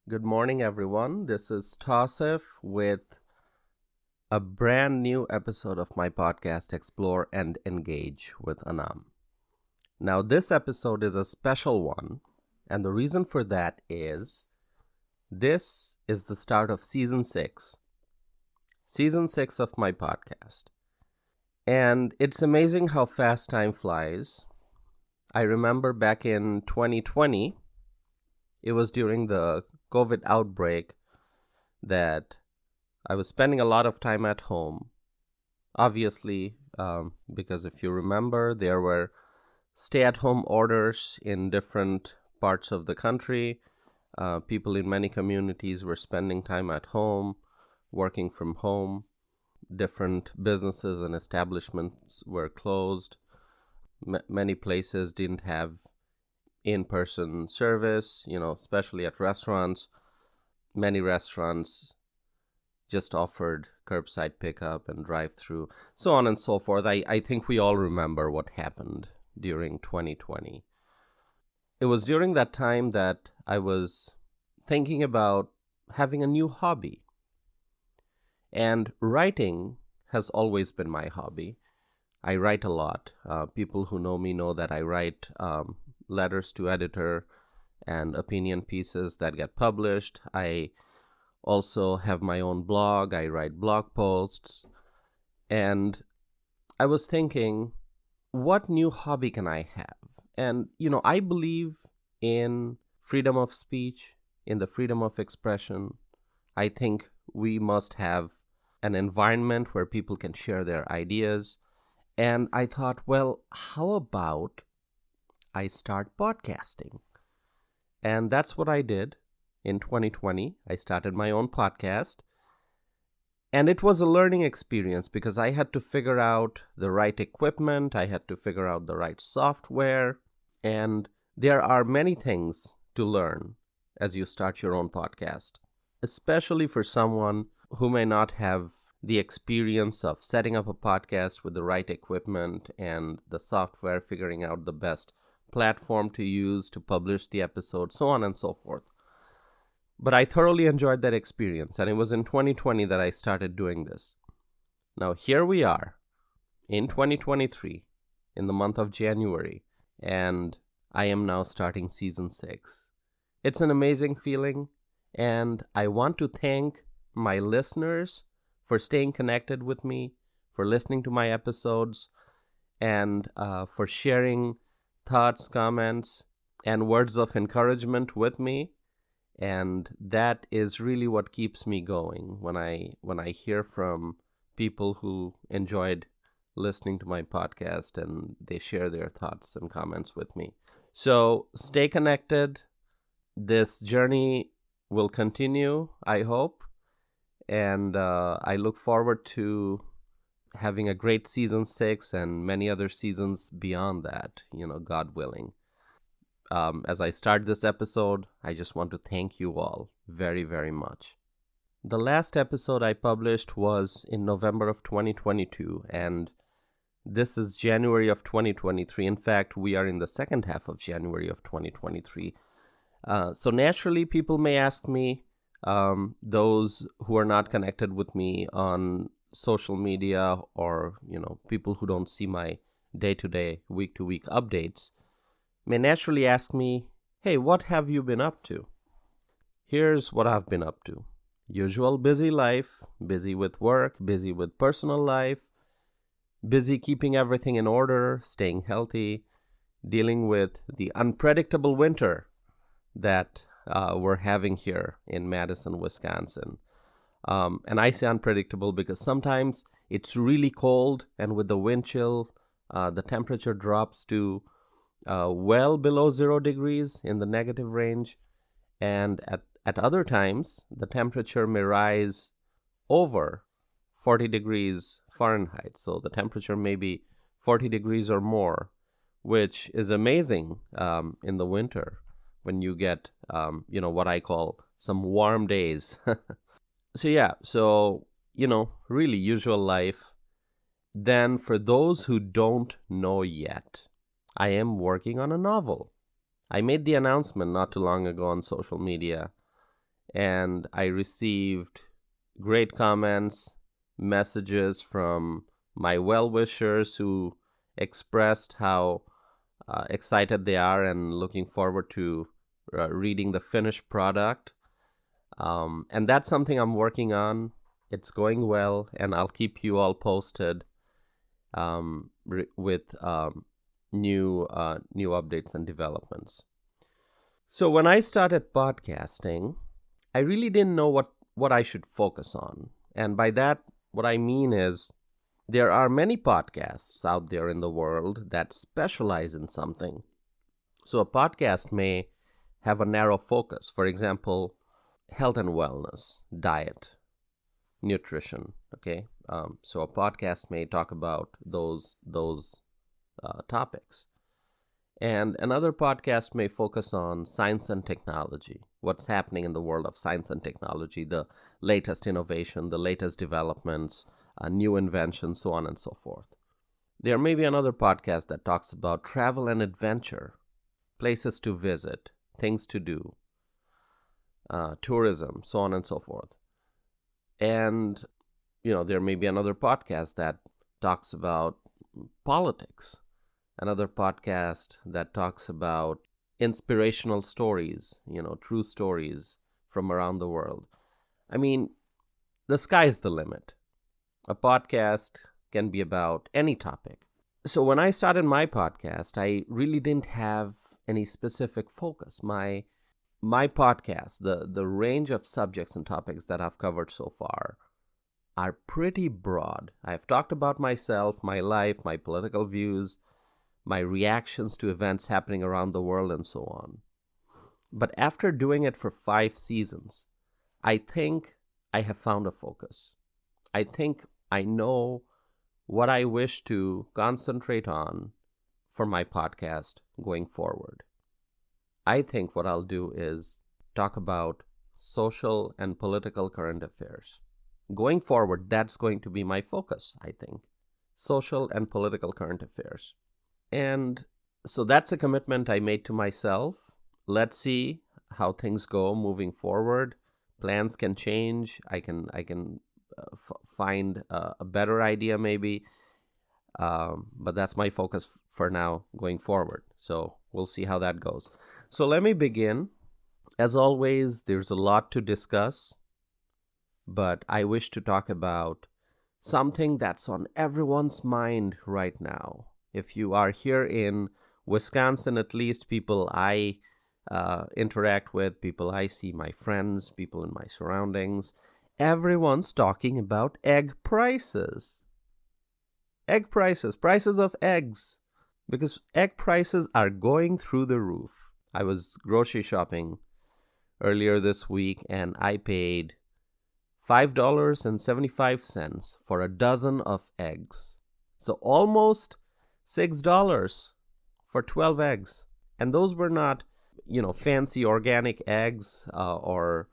Good morning, everyone. This is Tawsif with a brand new episode of my podcast, Explore and Engage with Anam. Now, this episode is a special one, and the reason for that is this is the start of season 6 of my podcast. And it's amazing how fast time flies. I remember back in 2020, it was during the COVID outbreak that I was spending a lot of time at home. Obviously, because if you remember, there were stay-at-home orders in different parts of the country. People in many communities were spending time at home, working from home. Different businesses and establishments were closed. Many places didn't have in-person service, especially at restaurants. Many restaurants just offered curbside pickup and drive-through, so on and so forth. I think we all remember what happened during 2020. It was during that time that I was thinking about having a new hobby. And writing has always been my hobby. I write a lot. People who know me know that I write letters to editor and opinion pieces that get published. I also have my own blog. I write blog posts. And I was thinking, what new hobby can I have? And, I believe in freedom of speech, in the freedom of expression. I think we must have an environment where people can share their ideas. And I thought, well, how about I start podcasting? And that's what I did in 2020. I started my own podcast. And it was a learning experience because I had to figure out the right equipment. I had to figure out the right software. And there are many things to learn as you start your own podcast, especially for someone who may not have the experience of setting up a podcast with the right equipment and the software, figuring out the best platform to use to publish the episode, so on and so forth. But I thoroughly enjoyed that experience, and it was in 2020 that I started doing this. Now, here we are in 2023, in the month of January, and I am now starting season 6. It's an amazing feeling, and I want to thank my listeners for staying connected with me, for listening to my episodes, and for sharing thoughts, comments, and words of encouragement with me. And that is really what keeps me going when I hear from people who enjoyed listening to my podcast and they share their thoughts and comments with me. So stay connected. This journey will continue, I hope. And I look forward to having a great season 6 and many other seasons beyond that, God willing. As I start this episode, I just want to thank you all very, very much. The last episode I published was in November of 2022, and this is January of 2023. In fact, we are in the second half of January of 2023. So naturally, people may ask me, those who are not connected with me on social media or, people who don't see my day-to-day, week-to-week updates, may naturally ask me, hey, what have you been up to? Here's what I've been up to. Usual busy life, busy with work, busy with personal life, busy keeping everything in order, staying healthy, dealing with the unpredictable winter that we're having here in Madison, Wisconsin. And I say unpredictable because sometimes it's really cold, and with the wind chill, the temperature drops to well below 0 degrees in the negative range. And at other times, the temperature may rise over 40 degrees Fahrenheit. So the temperature may be 40 degrees or more, which is amazing in the winter when you get, what I call some warm days. So really usual life. Then for those who don't know yet, I am working on a novel. I made the announcement not too long ago on social media, and I received great comments, messages from my well-wishers who expressed how excited they are and looking forward to reading the finished product. And that's something I'm working on. It's going well, and I'll keep you all posted with new updates and developments. So when I started podcasting, I really didn't know what I should focus on. And by that, what I mean is there are many podcasts out there in the world that specialize in something. So a podcast may have a narrow focus. For example, health and wellness, diet, nutrition. Okay, so a podcast may talk about those topics. And another podcast may focus on science and technology, what's happening in the world of science and technology, the latest innovation, the latest developments, new inventions, so on and so forth. There may be another podcast that talks about travel and adventure, places to visit, things to do, tourism, so on and so forth. And, there may be another podcast that talks about politics, another podcast that talks about inspirational stories, true stories from around the world. I mean, the sky's the limit. A podcast can be about any topic. So when I started my podcast, I really didn't have any specific focus. My podcast, the range of subjects and topics that I've covered so far are pretty broad. I've talked about myself, my life, my political views, my reactions to events happening around the world, and so on. But after doing it for 5 seasons, I think I have found a focus. I think I know what I wish to concentrate on for my podcast going forward. I think what I'll do is talk about social and political current affairs. Going forward, that's going to be my focus, I think. Social and political current affairs. And so that's a commitment I made to myself. Let's see how things go moving forward. Plans can change. I can find a better idea maybe. But that's my focus for now going forward. So we'll see how that goes. So let me begin. As always, there's a lot to discuss, but I wish to talk about something that's on everyone's mind right now. If you are here in Wisconsin, at least people I interact with, people I see, my friends, people in my surroundings, everyone's talking about egg prices. Egg prices, prices of eggs, because egg prices are going through the roof. I was grocery shopping earlier this week and I paid $5.75 for a dozen of eggs. So almost $6 for 12 eggs. And those were not, fancy organic eggs or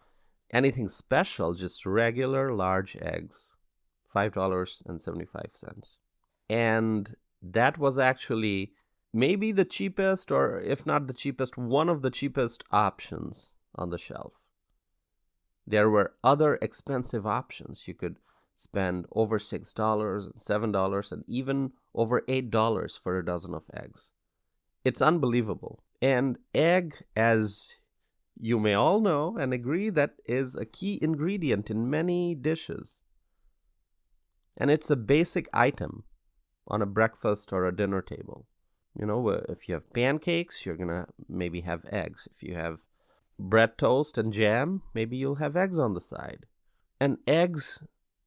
anything special, just regular large eggs. $5.75. And that was actually maybe the cheapest, or if not the cheapest, one of the cheapest options on the shelf. There were other expensive options. You could spend over $6 and $7 and even over $8 for a dozen of eggs. It's unbelievable. And egg, as you may all know and agree, that is a key ingredient in many dishes. And it's a basic item on a breakfast or a dinner table. If you have pancakes, you're going to maybe have eggs. If you have bread toast and jam, maybe you'll have eggs on the side. And eggs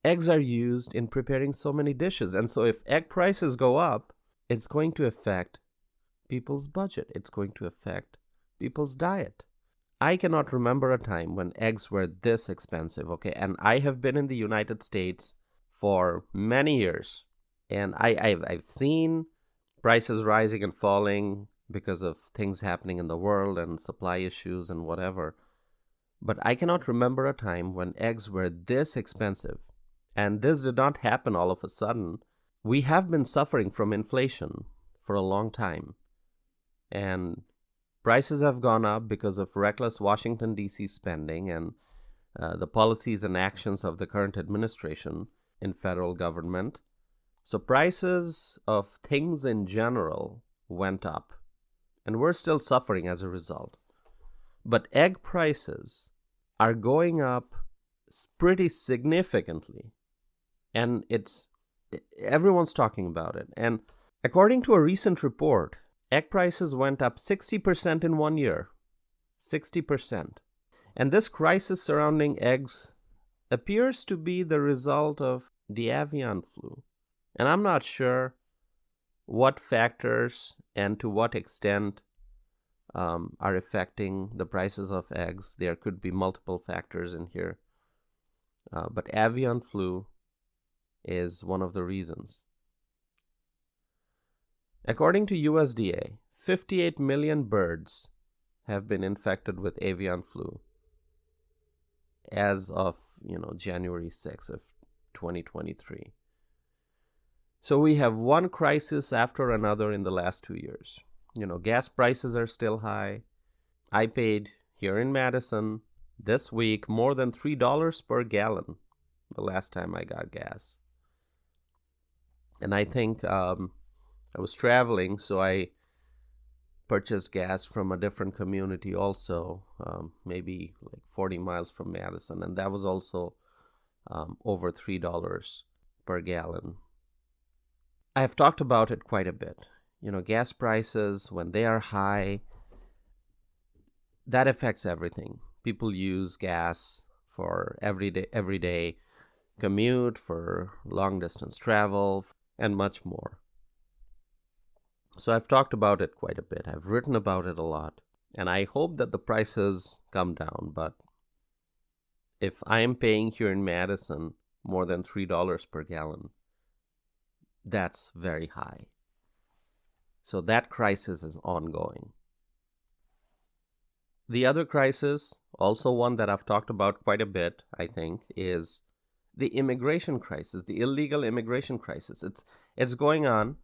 are used in preparing so many dishes. And so if egg prices go up, it's going to affect people's budget. It's going to affect people's diet. I cannot remember a time when eggs were this expensive, okay? And I have been in the United States for many years. And I've seen prices rising and falling because of things happening in the world and supply issues and whatever. But I cannot remember a time when eggs were this expensive. And this did not happen all of a sudden. We have been suffering from inflation for a long time. And prices have gone up because of reckless Washington, D.C. spending. And the policies and actions of the current administration in federal government. So prices of things in general went up, and we're still suffering as a result. But egg prices are going up pretty significantly, and everyone's talking about it. And according to a recent report, egg prices went up 60% in 1 year. 60%. And this crisis surrounding eggs appears to be the result of the avian flu. And I'm not sure what factors and to what extent are affecting the prices of eggs. There could be multiple factors in here. But avian flu is one of the reasons. According to USDA, 58 million birds have been infected with avian flu as of January 6th of 2023. So we have one crisis after another in the last 2 years. Gas prices are still high. I paid here in Madison this week more than $3 per gallon the last time I got gas. And I think I was traveling, so I purchased gas from a different community also, maybe like 40 miles from Madison, and that was also over $3 per gallon. I have talked about it quite a bit. Gas prices, when they are high, that affects everything. People use gas for everyday commute, for long distance travel, and much more. So I've talked about it quite a bit. I've written about it a lot. And I hope that the prices come down. But if I am paying here in Madison more than $3 per gallon, that's very high. So that crisis is ongoing. The other crisis, also one that I've talked about quite a bit, I think, is the immigration crisis, the illegal immigration crisis. It's going on.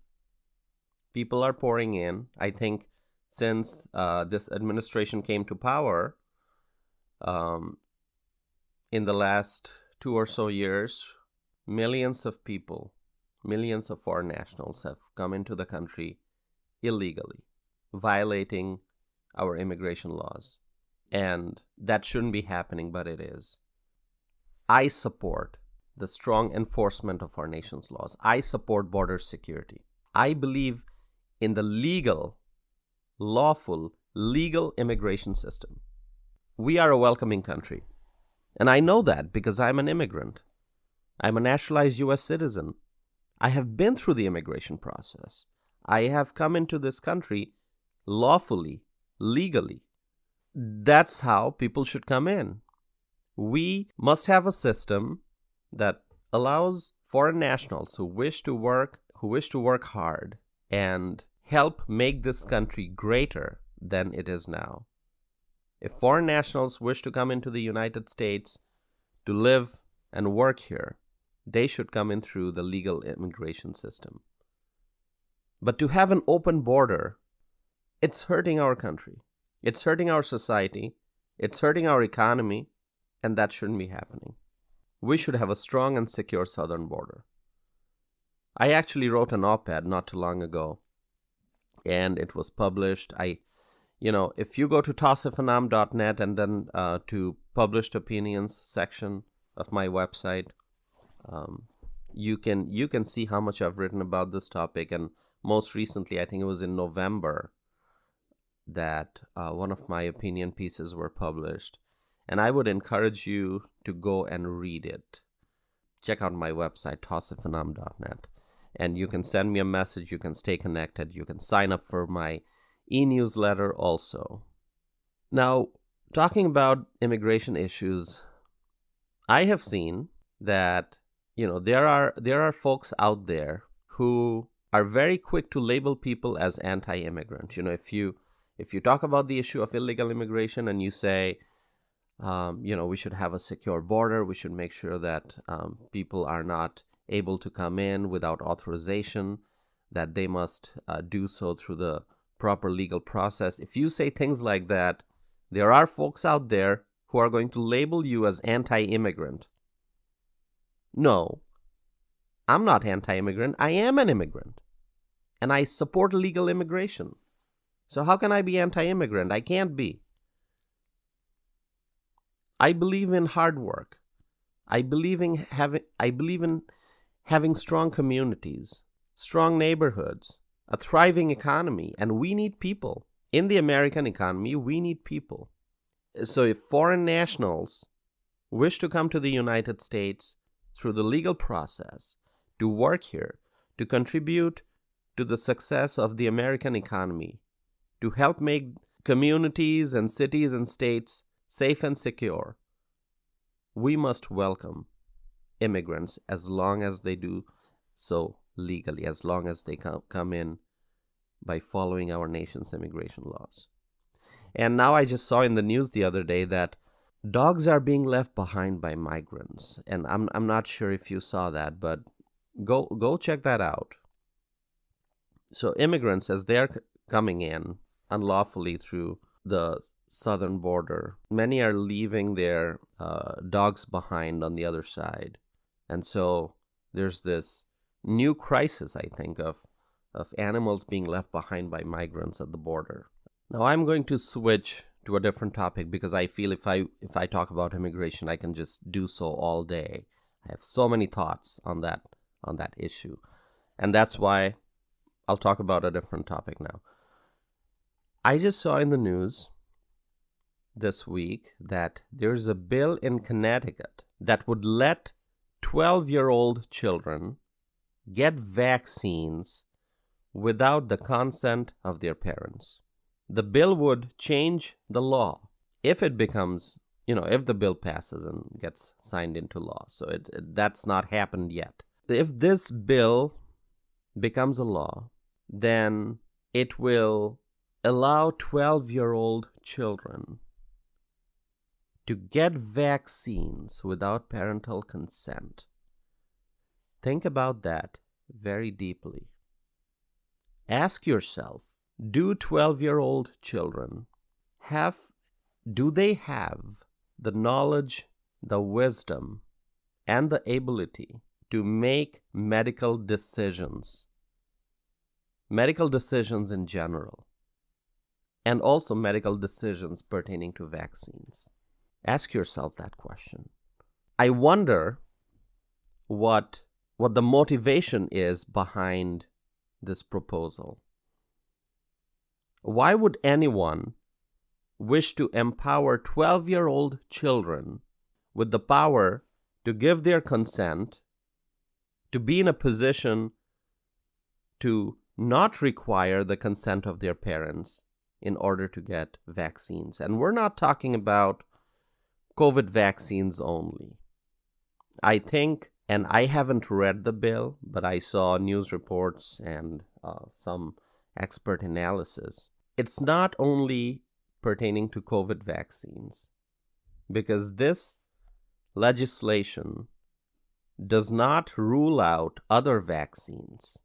People are pouring in. I think since this administration came to power, in the last 2 or so years, millions of people, millions of foreign nationals have come into the country illegally, violating our immigration laws. And that shouldn't be happening, but it is. I support the strong enforcement of our nation's laws. I support border security. I believe in the lawful, legal immigration system. We are a welcoming country. And I know that because I'm an immigrant. I'm a naturalized U.S. citizen. I have been through the immigration process. I have come into this country lawfully, legally. That's how people should come in. We must have a system that allows foreign nationals who wish to work hard and help make this country greater than it is now. If foreign nationals wish to come into the United States to live and work here, they should come in through the legal immigration system. But to have an open border, it's hurting our country. It's hurting our society. It's hurting our economy, and that shouldn't be happening. We should have a strong and secure southern border. I actually wrote an op-ed not too long ago, and it was published. If you go to tawsifanam.net and then to published opinions section of my website, you can see how much I've written about this topic. And most recently, I think it was in November, that one of my opinion pieces were published. And I would encourage you to go and read it. Check out my website, tawsifanam.net. And you can send me a message. You can stay connected. You can sign up for my e-newsletter also. Now, talking about immigration issues, I have seen that there are folks out there who are very quick to label people as anti-immigrant. If you talk about the issue of illegal immigration and you say, we should have a secure border, we should make sure that people are not able to come in without authorization, that they must do so through the proper legal process. If you say things like that, there are folks out there who are going to label you as anti-immigrant. No, I'm not anti-immigrant. I am an immigrant. And I support legal immigration. So how can I be anti-immigrant? I can't be. I believe in hard work. I believe in having strong communities, strong neighborhoods, a thriving economy, and we need people. In the American economy, we need people. So if foreign nationals wish to come to the United States through the legal process, to work here, to contribute to the success of the American economy, to help make communities and cities and states safe and secure, we must welcome immigrants as long as they do so legally, as long as they come in by following our nation's immigration laws. And now I just saw in the news the other day that dogs are being left behind by migrants. And I'm not sure if you saw that, but go check that out. So immigrants, as they're coming in unlawfully through the southern border, many are leaving their dogs behind on the other side. And so there's this new crisis, I think, of animals being left behind by migrants at the border. Now I'm going to switch to a different topic because I feel if I talk about immigration, I can just do so all day. I have so many thoughts on that issue. And that's why I'll talk about a different topic now. I just saw in the news this week that there's a bill in Connecticut that would let 12-year-old children get vaccines without the consent of their parents. The bill would change the law if it becomes, if the bill passes and gets signed into law. So that's not happened yet. If this bill becomes a law, then it will allow 12-year-old children to get vaccines without parental consent. Think about that very deeply. Ask yourself, do 12-year-old children do they have the knowledge, the wisdom, and the ability to make medical decisions in general, and also medical decisions pertaining to vaccines? Ask yourself that question. I wonder what the motivation is behind this proposal. Why would anyone wish to empower 12-year-old children with the power to give their consent, to be in a position to not require the consent of their parents in order to get vaccines? And we're not talking about COVID vaccines only. I think, and I haven't read the bill, but I saw news reports and some expert analysis. It's not only pertaining to COVID vaccines, because this legislation does not rule out other vaccines.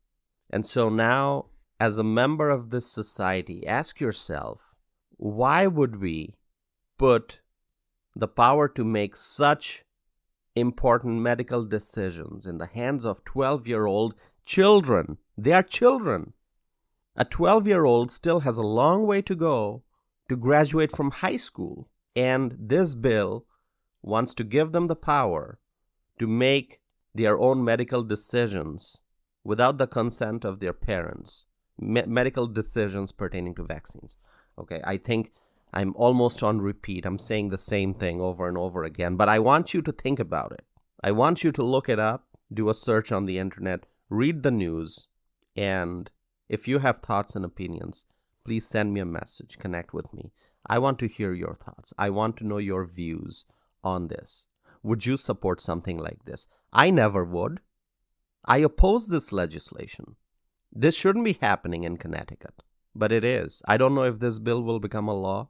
And so now, as a member of this society, ask yourself, why would we put the power to make such important medical decisions in the hands of 12-year-old children? They are children. A 12-year-old still has a long way to go to graduate from high school. And this bill wants to give them the power to make their own medical decisions without the consent of their parents. Medical decisions pertaining to vaccines. Okay, I think I'm almost on repeat. I'm saying the same thing over and over again, but I want you to think about it. I want you to look it up, do a search on the internet, read the news, and if you have thoughts and opinions, please send me a message, connect with me. I want to hear your thoughts. I want to know your views on this. Would you support something like this? I never would. I oppose this legislation. This shouldn't be happening in Connecticut, but it is. I don't know if this bill will become a law,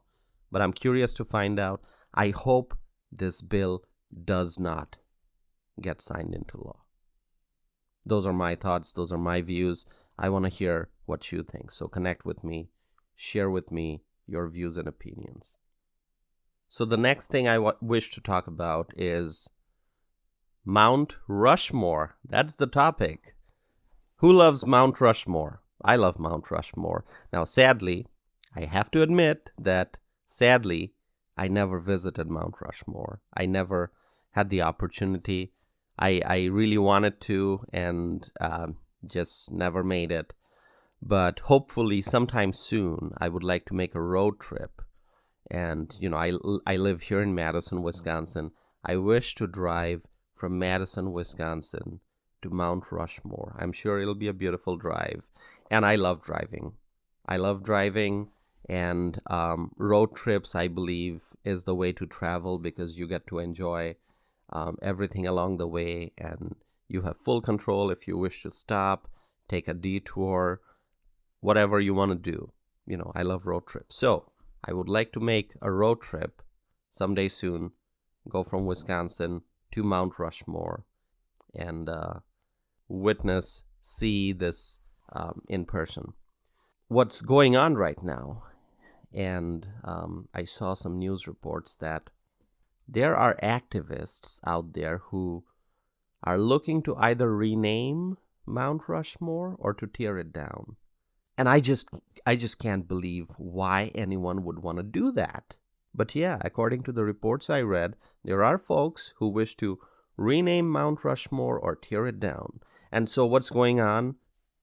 but I'm curious to find out. I hope this bill does not get signed into law. Those are my thoughts. Those are my views. I want to hear what you think. So connect with me. Share with me your views and opinions. So the next thing I wish to talk about is Mount Rushmore. That's the topic. Who loves Mount Rushmore? I love Mount Rushmore. Now, sadly, I have to admit that, I never visited Mount Rushmore. I never had the opportunity. I really wanted to and just never made it. But hopefully sometime soon, I would like to make a road trip. And, I live here in Madison, Wisconsin. I wish to drive from Madison, Wisconsin to Mount Rushmore. I'm sure it'll be a beautiful drive. And I love driving. And road trips, I believe, is the way to travel because you get to enjoy everything along the way, and you have full control if you wish to stop, take a detour, whatever you want to do. I love road trips. So I would like to make a road trip someday soon, go from Wisconsin to Mount Rushmore and see this in person. What's going on right now? And I saw some news reports that there are activists out there who are looking to either rename Mount Rushmore or to tear it down. And I just can't believe why anyone would want to do that. But yeah, according to the reports I read, there are folks who wish to rename Mount Rushmore or tear it down. And so what's going on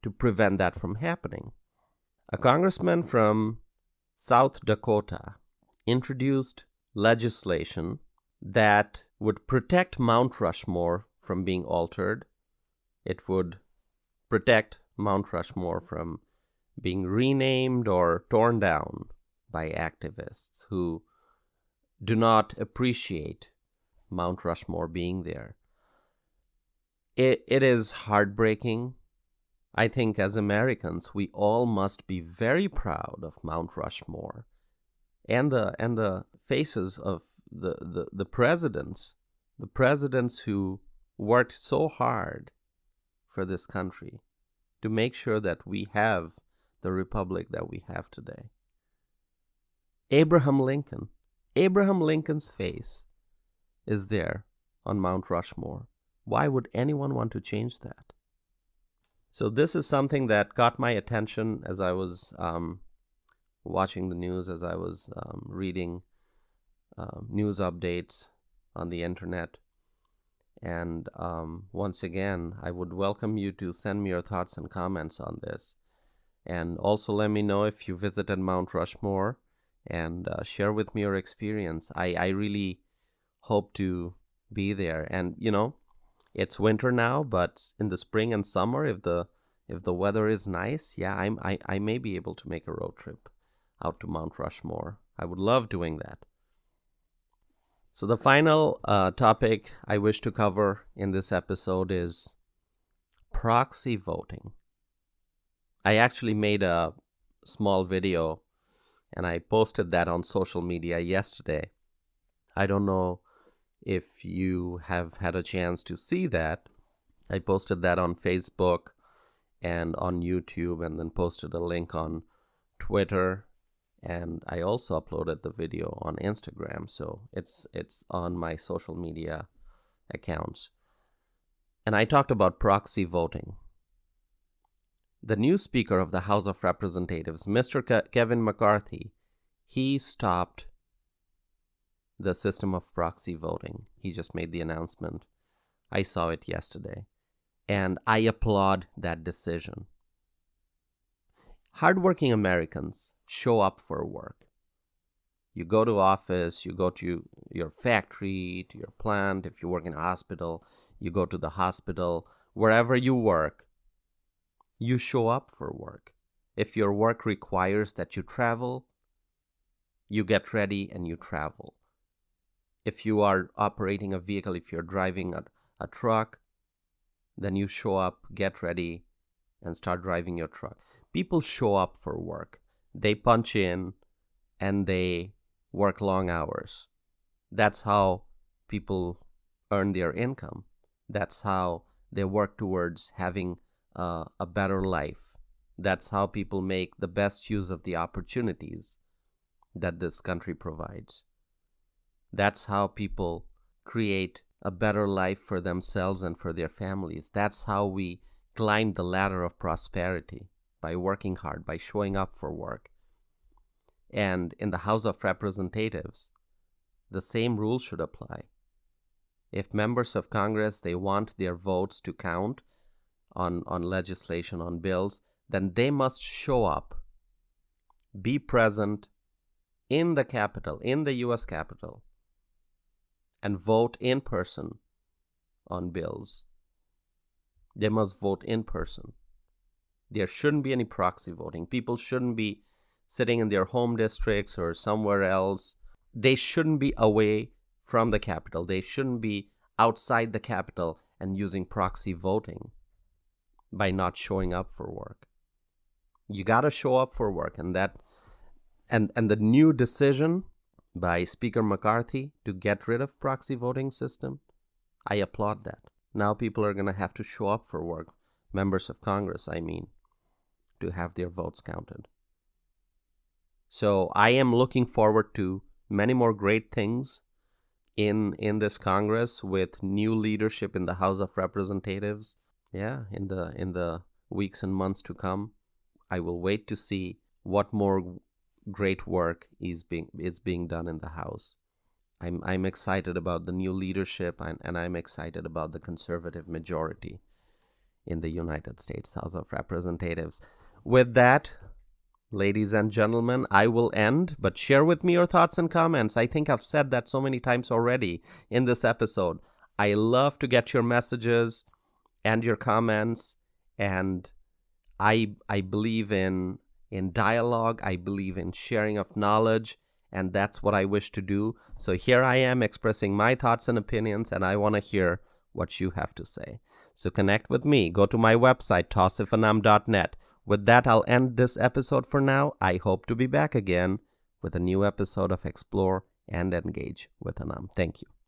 to prevent that from happening? A congressman from South Dakota introduced legislation that would protect Mount Rushmore from being altered. It would protect Mount Rushmore from being renamed or torn down by activists who do not appreciate Mount Rushmore being there. It is heartbreaking. I think as Americans, we all must be very proud of Mount Rushmore and the faces of the presidents who worked so hard for this country to make sure that we have the republic that we have today. Abraham Lincoln's face is there on Mount Rushmore. Why would anyone want to change that? So this is something that got my attention as I was watching the news, as I was reading news updates on the internet. And once again, I would welcome you to send me your thoughts and comments on this. And also let me know if you visited Mount Rushmore and share with me your experience. I really hope to be there. And, it's winter now, but in the spring and summer, if the weather is nice, yeah, I may be able to make a road trip out to Mount Rushmore. I would love doing that. So the final topic I wish to cover in this episode is proxy voting. I actually made a small video and I posted that on social media yesterday. I don't know if you have had a chance to see that. I posted that on Facebook and on YouTube, and then posted a link on Twitter, and I also uploaded the video on Instagram, so it's on my social media accounts. And I talked about proxy voting. The new Speaker of the House of Representatives, Mr. Kevin McCarthy, he stopped the system of proxy voting. He just made the announcement. I saw it yesterday, and I applaud that decision. Hardworking Americans show up for work. You go to office, you go to your factory, to your plant. If you work in a hospital, you go to the hospital. Wherever you work, you show up for work. If your work requires that you travel, you get ready and you travel. If you are operating a vehicle, if you're driving a truck, then you show up, get ready, and start driving your truck. People show up for work. They punch in and they work long hours. That's how people earn their income. That's how they work towards having a better life. That's how people make the best use of the opportunities that this country provides. That's how people create a better life for themselves and for their families. That's how we climb the ladder of prosperity, by working hard, by showing up for work. And in the House of Representatives, the same rule should apply. If members of Congress, they want their votes to count on legislation, on bills, then they must show up, be present in the Capitol, in the U.S. Capitol, and vote in person on bills. They must vote in person. There shouldn't be any proxy voting. People shouldn't be sitting in their home districts or somewhere else. They shouldn't be away from the Capitol. They shouldn't be outside the Capitol and using proxy voting by not showing up for work. You got to show up for work, and the new decision by Speaker McCarthy to get rid of proxy voting system, I applaud that. Now people are going to have to show up for work, members of Congress, I mean, to have their votes counted. So I am looking forward to many more great things in this Congress with new leadership in the House of Representatives. Yeah, in the weeks and months to come, I will wait to see what more great work is being done in the House. I'm excited about the new leadership, and I'm excited about the conservative majority in the United States House of Representatives. With that, ladies and gentlemen, I will end, but share with me your thoughts and comments. I think I've said that so many times already in this episode. I love to get your messages and your comments, and I believe in dialogue. I believe in sharing of knowledge, and that's what I wish to do. So here I am expressing my thoughts and opinions, and I want to hear what you have to say. So connect with me. Go to my website, tawsifanam.net. With that, I'll end this episode for now. I hope to be back again with a new episode of Explore and Engage with Anam. Thank you.